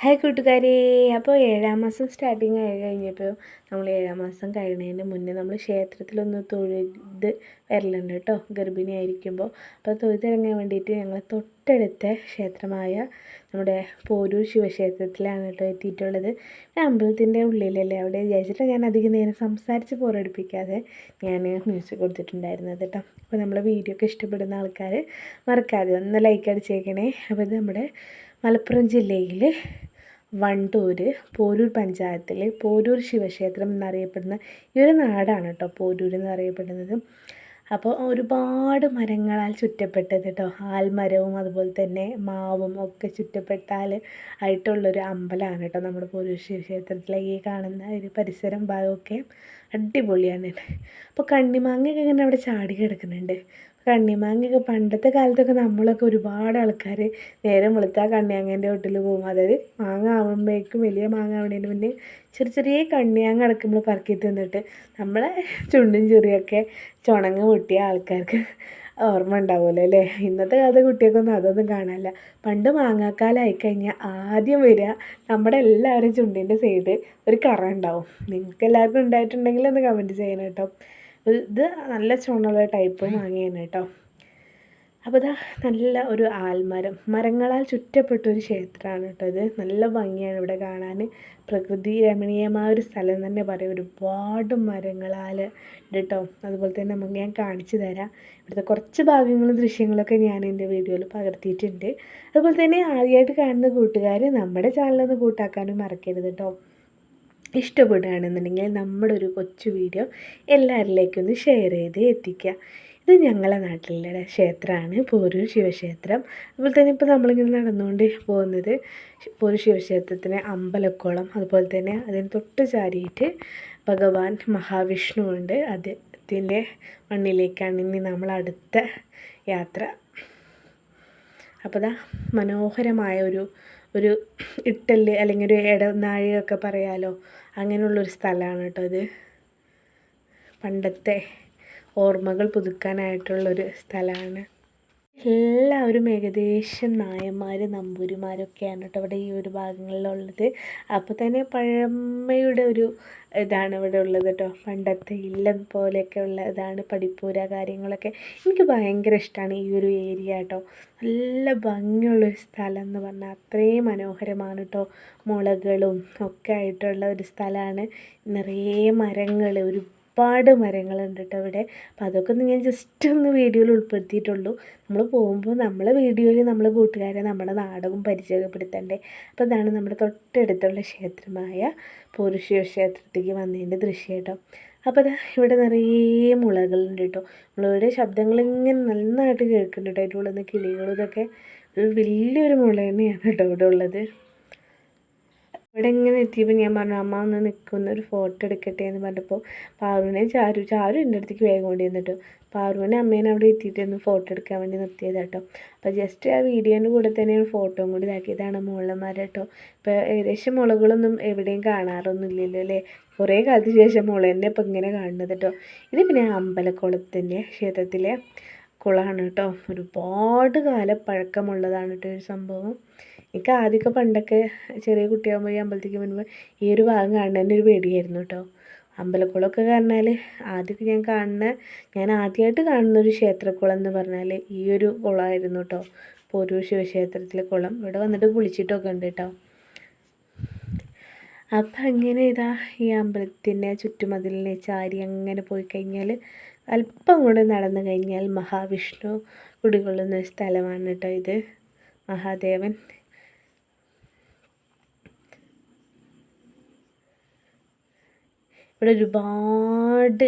Hi കൂട്ടുകാരെ. അപ്പോൾ 7-ാം മാസം സ്റ്റാർട്ടിങ് ആയി കഴിഞ്ഞപ്പോൾ നമ്മൾ 7-ാം മാസം കഴിയുന്നതിന് മുന്നേ നമ്മൾ ക്ഷേത്രത്തിലൊന്ന് തൊഴുത് വരലുണ്ട് കേട്ടോ, ഗർഭിണിയായിരിക്കുമ്പോൾ. അപ്പോൾ തൊഴുതിറങ്ങാൻ വേണ്ടിയിട്ട് ഞങ്ങൾ തൊട്ടടുത്ത ക്ഷേത്രമായ നമ്മുടെ പോരൂർ ശിവക്ഷേത്രത്തിലാണ് കേട്ടോ എത്തിയിട്ടുള്ളത്. അമ്പലത്തിൻ്റെ ഉള്ളിലല്ലേ അവിടെ വിചാരിച്ചിട്ട് ഞാൻ അധികം നേരം സംസാരിച്ച് പോരടിപ്പിക്കാതെ ഞാൻ മ്യൂസിക് കൊടുത്തിട്ടുണ്ടായിരുന്നത് കേട്ടോ. അപ്പോൾ നമ്മളെ വീഡിയോ ഒക്കെ ഇഷ്ടപ്പെടുന്ന ആൾക്കാർ മറക്കാതെ ഒന്ന് ലൈക്ക് അടിച്ചേക്കണേ. അപ്പോൾ ഇത് നമ്മുടെ മലപ്പുറം ജില്ലയിൽ വണ്ടൂർ പോരൂർ പഞ്ചായത്തിൽ പോരൂർ ശിവക്ഷേത്രം എന്നറിയപ്പെടുന്ന ഈ ഒരു നാടാണ് കേട്ടോ പോരൂർ എന്നറിയപ്പെടുന്നത്. അപ്പോൾ ഒരുപാട് മരങ്ങളാൽ ചുറ്റപ്പെട്ടത് കേട്ടോ, ആൽമരവും അതുപോലെ തന്നെ മാവും ഒക്കെ ചുറ്റപ്പെട്ടാൽ ആയിട്ടുള്ളൊരു അമ്പലമാണ് കേട്ടോ നമ്മുടെ പോരൂർ ശിവക്ഷേത്രത്തിലെ ഈ കാണുന്ന ഒരു പരിസരം ഭാഗമൊക്കെ അടിപൊളിയാണ്. അപ്പോൾ കണ്ണിമാങ്ങയൊക്കെ ഇങ്ങനെ അവിടെ ചാടി കിടക്കുന്നുണ്ട്. കണ്ണിമാങ്ങയൊക്കെ പണ്ടത്തെ കാലത്തൊക്കെ നമ്മളൊക്കെ ഒരുപാട് ആൾക്കാർ നേരം വെളുത്താൽ കണ്ണിമാങ്ങേൻ്റെ വീട്ടിൽ പോകും. അതായത് മാങ്ങ ആവുമ്പോഴേക്കും വലിയ മാങ്ങ ആവുന്നതിന് മുന്നേ ചെറിയ ചെറിയ കണ്ണിമാങ്ങ അടക്കുമ്പോൾ പറക്കി തിന്നിട്ട് നമ്മളെ ചുണ്ടും ചെറിയൊക്കെ ചുണങ്ങ് പൊട്ടിയ ആൾക്കാർക്ക് ഓർമ്മ ഉണ്ടാവുമല്ലോ അല്ലേ. ഇന്നത്തെ കാലത്തെ കുട്ടികൾക്കൊന്നും അതൊന്നും കാണാനില്ല. പണ്ട് മാങ്ങാക്കാലമായി കഴിഞ്ഞാൽ ആദ്യം വരിക നമ്മുടെ എല്ലാവരും ചുണ്ടിൻ്റെ സൈഡ് ഒരു കറ ഉണ്ടാവും. നിങ്ങൾക്ക് എല്ലാവർക്കും ഉണ്ടായിട്ടുണ്ടെങ്കിൽ ഒന്ന് കമൻറ്റ് ചെയ്യണം കേട്ടോ. ഇത് നല്ല ചുണുള്ള ടൈപ്പ് മാങ്ങയാണ് കേട്ടോ. അപ്പോൾ ഇതാ നല്ല ഒരു ആൽമരം, മരങ്ങളാൽ ചുറ്റപ്പെട്ടൊരു ക്ഷേത്രമാണ് കേട്ടോ ഇത്. നല്ല ഭംഗിയാണ് ഇവിടെ കാണാൻ, പ്രകൃതി രമണീയമായ ഒരു സ്ഥലം തന്നെ പറയും. ഒരുപാട് മരങ്ങളാൽ കേട്ടോ. അതുപോലെ തന്നെ നമുക്ക് ഞാൻ കാണിച്ചു തരാം. ഇവിടുത്തെ കുറച്ച് ഭാഗങ്ങളും ദൃശ്യങ്ങളൊക്കെ ഞാൻ എൻ്റെ വീഡിയോയിൽ പകർത്തിയിട്ടുണ്ട്. അതുപോലെ തന്നെ ആദ്യമായിട്ട് കാണുന്ന കൂട്ടുകാർ നമ്മുടെ ചാനലൊന്ന് കൂട്ടാക്കാനും മറക്കരുത് കേട്ടോ. ഇഷ്ടപ്പെടുകയാണെന്നുണ്ടെങ്കിൽ നമ്മുടെ ഒരു കൊച്ചു വീഡിയോ എല്ലാവരിലേക്കും ഒന്ന് ഷെയർ ചെയ്ത് എത്തിക്കുക. ഇത് ഞങ്ങളുടെ നാട്ടിലെ ക്ഷേത്രമാണ് പോരൂർ ശിവക്ഷേത്രം. അതുപോലെ തന്നെ ഇപ്പോൾ നമ്മളിങ്ങനെ നടന്നുകൊണ്ട് പോകുന്നത് പോരൂർ ശിവക്ഷേത്രത്തിന് അമ്പലക്കുളം, അതുപോലെ തന്നെ അതിന് തൊട്ട് ചാരിയിട്ട് ഭഗവാൻ മഹാവിഷ്ണു ഉണ്ട്. അദ്ദേഹത്തിൻ്റെ മണ്ണിലേക്കാണ് ഇനി നമ്മൾ അടുത്ത യാത്ര. അപ്പോൾ ദാ മനോഹരമായ ഒരു ഇട്ടല് അല്ലെങ്കിൽ ഒരു ഇടനാഴിയൊക്കെ പറയാലോ, അങ്ങനെയുള്ളൊരു സ്ഥലമാണ് കേട്ടോ ഇത്. പണ്ടത്തെ ഓർമ്മകൾ പുതുക്കാനായിട്ടുള്ളൊരു സ്ഥലമാണ്. എല്ലാവരും ഏകദേശം നായന്മാർ നമ്പൂതിരിമാരൊക്കെയാണ് കേട്ടോ ഇവിടെ ഈ ഒരു ഭാഗങ്ങളിലുള്ളത്. അപ്പോൾ തന്നെ പഴമയുടെ ഒരു ഇതാണ് ഇവിടെ ഉള്ളത് കേട്ടോ. പണ്ടത്തെ ഇല്ലം പോലെയൊക്കെ ഉള്ള ഇതാണ്, പഠിപ്പൂര കാര്യങ്ങളൊക്കെ. എനിക്ക് ഭയങ്കര ഇഷ്ടമാണ് ഈ ഒരു ഏരിയ കേട്ടോ. നല്ല ഭംഗിയുള്ളൊരു സ്ഥലം എന്ന് പറഞ്ഞാൽ അത്രയും മനോഹരമാണ് കേട്ടോ. മുളകളും ഒക്കെ ആയിട്ടുള്ള ഒരു സ്ഥലമാണ്. നിറയെ മരങ്ങൾ, ഒരുപാട് മരങ്ങളുണ്ട് കേട്ടോ ഇവിടെ. അപ്പോൾ അതൊക്കെ ഒന്ന് ഞാൻ ജസ്റ്റ് ഒന്ന് വീഡിയോയിൽ ഉൾപ്പെടുത്തിയിട്ടുള്ളൂ. നമ്മൾ പോകുമ്പോൾ നമ്മളെ വീഡിയോയിൽ നമ്മൾ കൂട്ടുകാരെ നമ്മുടെ നാടകം പരിചയപ്പെടുത്തണ്ടേ. അപ്പോൾ ഇതാണ് നമ്മുടെ തൊട്ടടുത്തുള്ള ക്ഷേത്രമായ പോരൂർ ശിവക്ഷേത്രത്തേക്ക് വന്നതിൻ്റെ ദൃശ്യം കേട്ടോ. അപ്പോൾ അതാ ഇവിടെ നിറയെ മുളകളുണ്ട് കേട്ടോ. മുളയുടെ ശബ്ദങ്ങളിങ്ങനെ നന്നായിട്ട് കേൾക്കുന്നുണ്ട് കേട്ടോ. അതിൻ്റെ ഉള്ളിൽ നിന്ന് കിളികളും ഇതൊക്കെ. ഒരു വലിയൊരു മുള തന്നെയാണ് കേട്ടോ ഇവിടെ ഉള്ളത്. ഇവിടെ ഇങ്ങനെ എത്തിയപ്പോൾ ഞാൻ പറഞ്ഞു, അമ്മ ഒന്ന് നിൽക്കുന്ന ഒരു ഫോട്ടോ എടുക്കട്ടെ എന്ന് പറഞ്ഞപ്പോൾ പാറുവിനെ ചാരു എൻ്റെ അടുത്തേക്ക് വേഗം കൊണ്ടു വന്നിട്ടു. പാറുവിനെ അമ്മേനെ അവിടെ എത്തിയിട്ടൊന്ന് ഫോട്ടോ എടുക്കാൻ വേണ്ടി നിർത്തിയത് കേട്ടോ. അപ്പോൾ ജസ്റ്റ് ആ വീഡിയോൻ്റെ കൂടെ തന്നെ ഒരു ഫോട്ടോയും കൂടി ഇതാക്കിയതാണ് മുളന്മാർ കേട്ടോ. ഇപ്പോൾ ഏകദേശം മുളകളൊന്നും എവിടെയും കാണാറൊന്നുമില്ലല്ലോ അല്ലേ. കുറേ കാലത്തിന് ശേഷം മുള തന്നെ ഇപ്പം ഇങ്ങനെ കാണുന്നത് കേട്ടോ. ഇത് പിന്നെ അമ്പലക്കുളത്തിൻ്റെ ക്ഷേത്രത്തിലെ കുളമാണ് കേട്ടോ. ഒരുപാട് കാലം പഴക്കമുള്ളതാണ് കേട്ടോ ഒരു സംഭവം. എനിക്ക് ആദ്യമൊക്കെ പണ്ടൊക്കെ ചെറിയ കുട്ടിയാകുമ്പോൾ ഈ അമ്പലത്തേക്ക് വരുമ്പോൾ ഈ ഒരു ഭാഗം കാണുന്നതിൻ്റെ ഒരു പേടിയായിരുന്നു കേട്ടോ. അമ്പലക്കുളമൊക്കെ പറഞ്ഞാൽ ആദ്യമൊക്കെ ഞാൻ ആദ്യമായിട്ട് കാണുന്നൊരു ക്ഷേത്രക്കുളം എന്ന് പറഞ്ഞാൽ ഈ ഒരു കുളമായിരുന്നു കേട്ടോ. പോരൂർ ശിവക്ഷേത്രത്തിലെ കുളം. ഇവിടെ വന്നിട്ട് കുളിച്ചിട്ടൊക്കെ ഉണ്ട് കേട്ടോ. അപ്പം അങ്ങനെ ഇതാ ഈ അമ്പലത്തിൻ്റെ ചുറ്റുമതിലിനെ ചാരി അങ്ങനെ പോയി കഴിഞ്ഞാൽ അല്പം കൂടെ നടന്നു കഴിഞ്ഞാൽ മഹാവിഷ്ണു കുടികൊള്ളുന്ന ഒരു സ്ഥലമാണ് കേട്ടോ ഇത്. മഹാദേവൻ ഇവിടെ ഒരുപാട്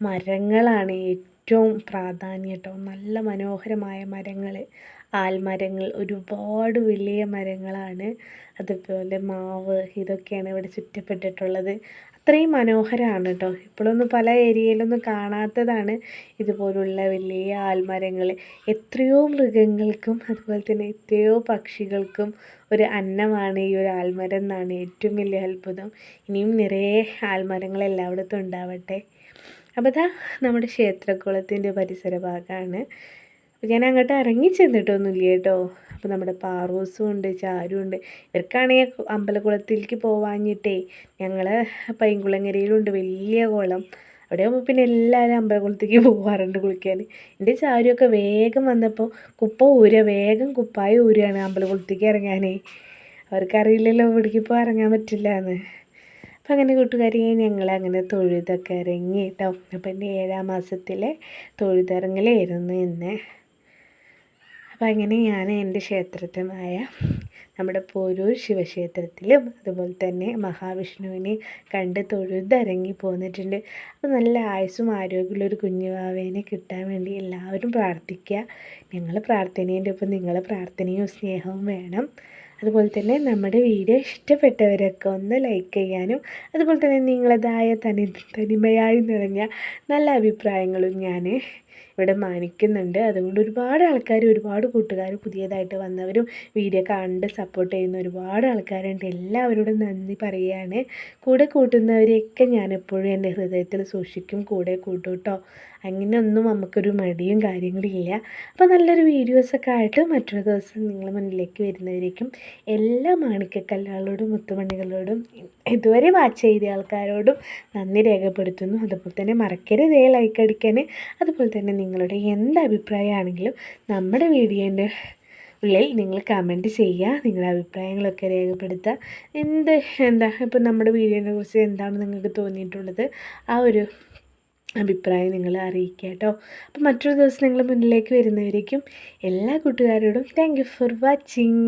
മരങ്ങളാണ് ഏറ്റവും പ്രാധാന്യം കേട്ടോ. നല്ല മനോഹരമായ മരങ്ങൾ, ആൽമരങ്ങൾ, ഒരുപാട് വലിയ മരങ്ങളാണ്. അതുപോലെ മാവ്, ഇതൊക്കെയാണ് ഇവിടെ ചുറ്റപ്പെട്ടിട്ടുള്ളത്. അത്രയും മനോഹരമാണ് കേട്ടോ. ഇപ്പോഴൊന്നും പല ഏരിയയിലൊന്നും കാണാത്തതാണ് ഇതുപോലുള്ള വലിയ ആൽമരങ്ങൾ. എത്രയോ മൃഗങ്ങൾക്കും അതുപോലെ തന്നെ എത്രയോ പക്ഷികൾക്കും ഒരു അന്നമാണ് ഈ ഒരു ആൽമരം എന്നാണ് ഏറ്റവും വലിയ അത്ഭുതം. ഇനിയും നിറയെ ആൽമരങ്ങൾ എല്ലായിടത്തും ഉണ്ടാവട്ടെ. അപ്പോൾ ഇതാ നമ്മുടെ ക്ഷേത്രക്കുളത്തിൻ്റെ പരിസര ഭാഗമാണ്. ഞാൻ അങ്ങോട്ട് ഇറങ്ങി ചെന്നിട്ടൊന്നുമില്ല കേട്ടോ. അപ്പോൾ നമ്മുടെ പാറൂസും ഉണ്ട്, ചാരും ഉണ്ട്. ഇവർക്കാണെങ്കിൽ അമ്പലക്കുളത്തിലേക്ക് പോവാഞ്ഞിട്ടേ ഞങ്ങൾ പൈങ്കുളങ്ങരയിലുണ്ട് വലിയ കുളം. അവിടെ ആകുമ്പോൾ പിന്നെ എല്ലാവരും അമ്പലക്കുളത്തേക്ക് പോകാറുണ്ട് കുളിക്കാൻ. എൻ്റെ ചാരുമൊക്കെ വേഗം വന്നപ്പോൾ വേഗം കുപ്പായ ഊരുകയാണ് അമ്പലക്കുളത്തേക്ക് ഇറങ്ങാനേ. അവർക്കറിയില്ലല്ലോ ഇവിടേക്കിപ്പോൾ ഇറങ്ങാൻ പറ്റില്ല എന്ന്. അപ്പം അങ്ങനെ കൂട്ടുകാരി ഞങ്ങളങ്ങനെ തൊഴുതൊക്കെ ഇറങ്ങി കേട്ടോ. അപ്പം എൻ്റെ 7-ാം മാസത്തിലെ തൊഴുതിറങ്ങലായിരുന്നു ഇന്ന്. അപ്പം അങ്ങനെ ഞാൻ എൻ്റെ ക്ഷേത്രത്തിനായ നമ്മുടെ പോരൂർ ശിവക്ഷേത്രത്തിലും അതുപോലെ തന്നെ മഹാവിഷ്ണുവിനെ കണ്ട് തൊഴുതിറങ്ങി പോന്നിട്ടുണ്ട്. അപ്പോൾ നല്ല ആയുസ്സും ആരോഗ്യമുള്ളൊരു കുഞ്ഞുവാവേനെ കിട്ടാൻ വേണ്ടി എല്ലാവരും പ്രാർത്ഥിക്കുക. ഞങ്ങൾ പ്രാർത്ഥനേൻ്റെ ഒപ്പം നിങ്ങളെ പ്രാർത്ഥനയും സ്നേഹവും വേണം. അതുപോലെ തന്നെ നമ്മുടെ വീഡിയോ ഇഷ്ടപ്പെട്ടവരൊക്കെ ഒന്ന് ലൈക്ക് ചെയ്യാനും അതുപോലെ തന്നെ നിങ്ങളതായ തനിമയായി നിറഞ്ഞ നല്ല അഭിപ്രായങ്ങളും ഞാൻ ഇവിടെ മാനിക്കുന്നുണ്ട്. അതുകൊണ്ട് ഒരുപാട് കൂട്ടുകാർ പുതിയതായിട്ട് വന്നവരും വീഡിയോ കണ്ട് സപ്പോർട്ട് ചെയ്യുന്ന ഒരുപാട് ആൾക്കാരുണ്ട്. എല്ലാവരോടും നന്ദി പറയുകയാണ്. കൂടെ കൂട്ടുന്നവരെയൊക്കെ ഞാനെപ്പോഴും എൻ്റെ ഹൃദയത്തിൽ സൂക്ഷിക്കും, കൂടെ കൂട്ടും കേട്ടോ. അങ്ങനെയൊന്നും നമുക്കൊരു മടിയും കാര്യങ്ങളില്ല. അപ്പോൾ നല്ലൊരു വീഡിയോസൊക്കെ ആയിട്ട് മറ്റൊരു ദിവസം നിങ്ങളുടെ മുന്നിലേക്ക് വരുന്നവരേക്കും എല്ലാ മാണിക്കക്കല്ലുകളോടും മുത്തുമണികളോടും ഇതുവരെ വാച്ച് ചെയ്ത ആൾക്കാരോടും നന്ദി രേഖപ്പെടുത്തുന്നു. അതുപോലെ തന്നെ മറക്കരുത് ലൈക്ക് അടിക്കാൻ. അതുപോലെ തന്നെ നിങ്ങളുടെ എന്ത് അഭിപ്രായമാണെങ്കിലും നമ്മുടെ വീഡിയോൻ്റെ ഉള്ളിൽ നിങ്ങൾ കമൻറ്റ് ചെയ്യുക. നിങ്ങളുടെ അഭിപ്രായങ്ങളൊക്കെ രേഖപ്പെടുത്തുക. ഇപ്പം നമ്മുടെ വീഡിയോനെ കുറിച്ച് എന്താണ് നിങ്ങൾക്ക് തോന്നിയിട്ടുള്ളത് ആ ഒരു അഭിപ്രായം നിങ്ങൾ അറിയിക്കുക കേട്ടോ. അപ്പം മറ്റൊരു ദിവസം നിങ്ങൾ മുന്നിലേക്ക് വരുന്നവരേക്കും എല്ലാ കൂട്ടുകാരോടും താങ്ക് യു ഫോർ വാച്ചിങ്.